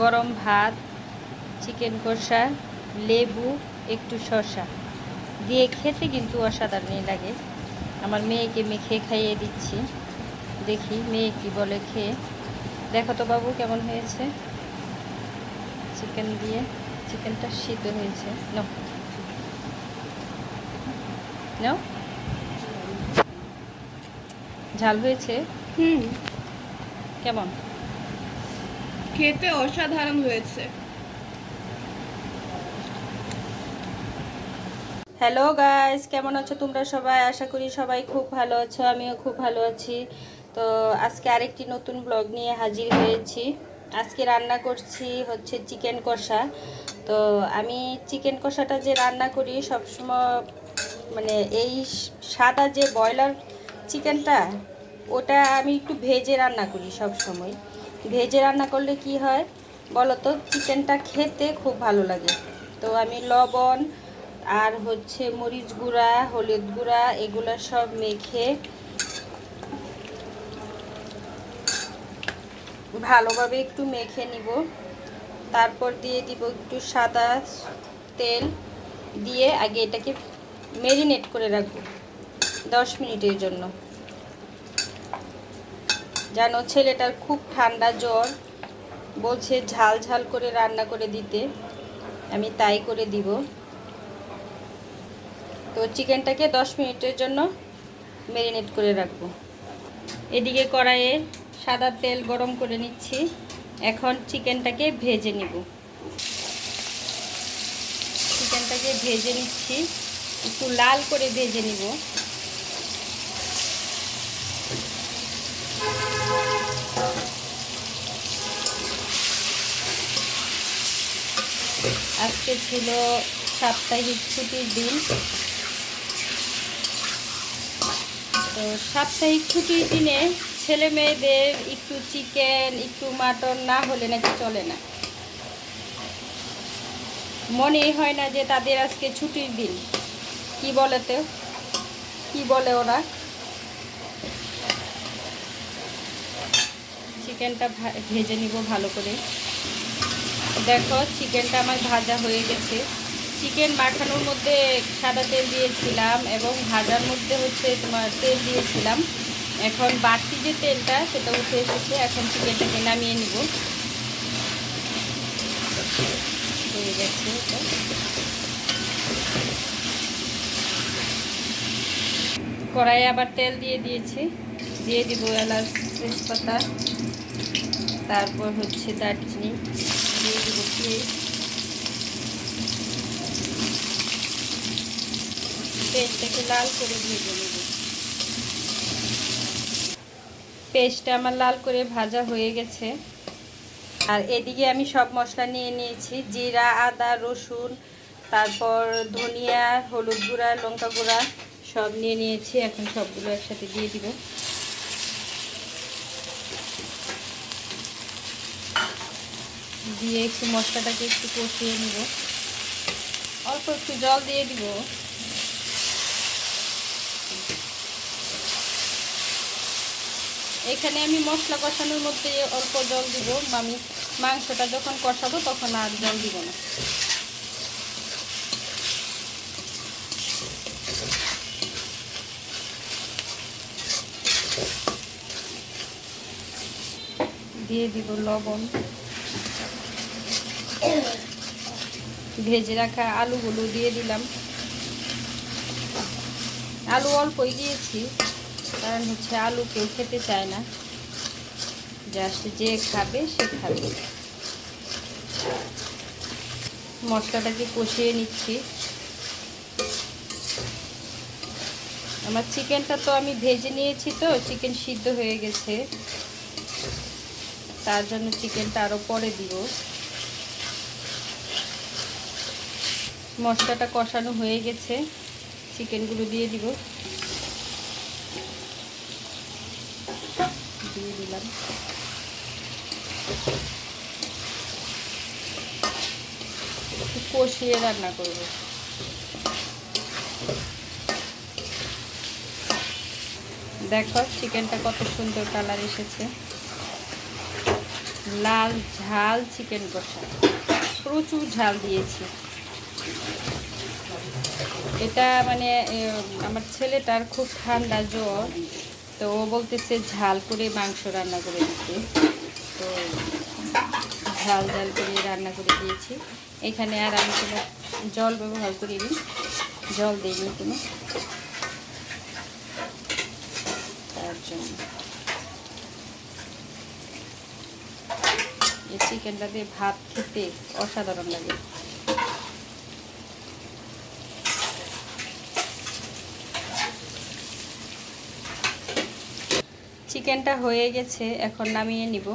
গরম ভাত, চিকেন কষা, লেবু, একটু শসা দিয়ে খেতে কিন্তু অসাধারণই লাগে। আমার মেয়েকে মেখে খাইয়ে দিচ্ছি, দেখি মেয়ে কি বলে খেয়ে। দেখো তো বাবু কেমন হয়েছে। চিকেন দিয়ে, চিকেনটা সিদ্ধ হয়েছে। নাও নাও, ঝাল হয়েছে। কেমন খেতে অসাধারণ হয়েছে। হ্যালো গাইস, কেমন আছো তোমরা সবাই? আশা করি সবাই খুব ভালো আছো, আমিও খুব ভালো আছি। তো আজকে আরেকটি নতুন ব্লগ নিয়ে হাজির হয়েছি। আজকে রান্না করছি হচ্ছে চিকেন কষা। তো আমি চিকেন কষাটা যে রান্না করি সবসময়, মানে এই সাদা যে ব্রয়লার চিকেনটা, ওটা আমি একটু ভেজে রান্না করি সব সময়। ভেজে রান্না করলে কি হয় বলো তো, চিকেনটা খেতে খুব ভালো লাগে। তো আমি লবণ আর হচ্ছে মরিচ গুঁড়া, হলুদ গুঁড়া এগুলো সব মেখে ভালোভাবে একটু মেখে নিব। তারপর দিয়ে দিব একটু সাদা তেল, দিয়ে আগে এটাকে ম্যারিনেট করে রাখবো 10 মিনিটের জন্য। জানো ছেলেটার খুব ঠান্ডা জ্বর, বলছে ঝাল ঝাল করে রান্না করে দিতে, আমি তাই করে দিব। তো চিকেনটাকে 10 মিনিটের জন্য ম্যারিনেট করে রাখবো। এদিকে কড়াইয়ে সাদা তেল গরম করে নিচ্ছি, এখন চিকেনটাকে ভেজে নিব। চিকেনটাকে ভেজে নিচ্ছি, একটু লাল করে ভেজে নিব। আজকে ছিল সাপ্তাহিক ছুটির দিন। তো সাপ্তাহিক ছুটির দিনে ছেলে মেয়েদের একটু চিকেন, একটু মাটন না হলে নাকি চলে না। মনেই হয় না যে তাদের আজকে ছুটির দিন। কি বলে তো, কি বলে ওরা। চিকেনটা ভেজে নিব ভালো করে। দেখো চিকেনটা আমার ভাজা হয়ে গেছে। চিকেন মাখানোর মধ্যে সাদা তেল দিয়েছিলাম এবং ভাজার মধ্যে হচ্ছে তোমার তেল দিয়েছিলাম। এখন বাড়তি যে তেলটা সেটা উঠে এসেছে, এখন চিকেনটাকে নামিয়ে নিব। হয়ে গেছে এটা। কড়াইয়ে আবার তেল দিয়ে দিয়েছি, দিয়ে দিব এলাচ, তেজপাতা, তারপর হচ্ছে দারচিনি, দিয়ে দিব পেঁয়াজ। পেঁয়াজটাকে লাল করে ভেজে নেব। পেস্টটা আমার লাল করে ভাজা হয়ে গেছে। আর এদিকে আমি সব মশলা নিয়ে নিয়েছি, জিরা, আদা, রসুন, তারপর ধনিয়া, হলুদ গুঁড়া, লঙ্কা গুঁড়া সব নিয়ে নিয়েছি। এখন সবগুলো একসাথে দিয়ে দিব। দিয়ে একটু মশলাটাকে একটু কষিয়ে নিব। অল্প একটু জল দিয়ে দিব। এখানে আমি মশলা কষানোর মধ্যে অল্প জল দিব, আমি মাংসটা যখন কষাবো তখন আর জল দিব না। দিয়ে দিব লবণ, ভেজে রাখা আলুগুলো দিয়ে দিলাম। আলু অল্পই দিয়েছি, কারণ হচ্ছে আলু কেউ খেতে চায় না, জাস্ট যে খাবে সে খাবে। মশলাটাকে কষিয়ে নিচ্ছি। আমার চিকেনটা তো আমি ভেজে নিয়েছি, তো চিকেন সিদ্ধ হয়ে গেছে, তার জন্য চিকেনটা আরও পরে দিব। মশলাটা কষানো হয়ে গেছে, চিকেনগুলো দিয়ে দিব। দিয়ে দিলাম। কষিয়ে রান্না করব। দেখো চিকেনটা কত সুন্দর কালার এসেছে। লাল ঝাল চিকেন কষা, প্রচুর ঝাল দিয়েছি। এটা মানে আমার ছেলেটার খুব ঠান্ডা জ্বর, তো ও বলতেছে ঝাল করে মাংস রান্না করে দিতে, তো ঝাল ঝাল করে রান্না করে দিয়েছি। এখানে আর আমি কোনো জল ব্যবহার করিনি, জল দিইনি কোনো, তার জন্য। এই চিকেনটা দিয়ে ভাত খেতে অসাধারণ লাগে। চিকেনটা হয়ে গেছে, এখন নামিয়ে নিব।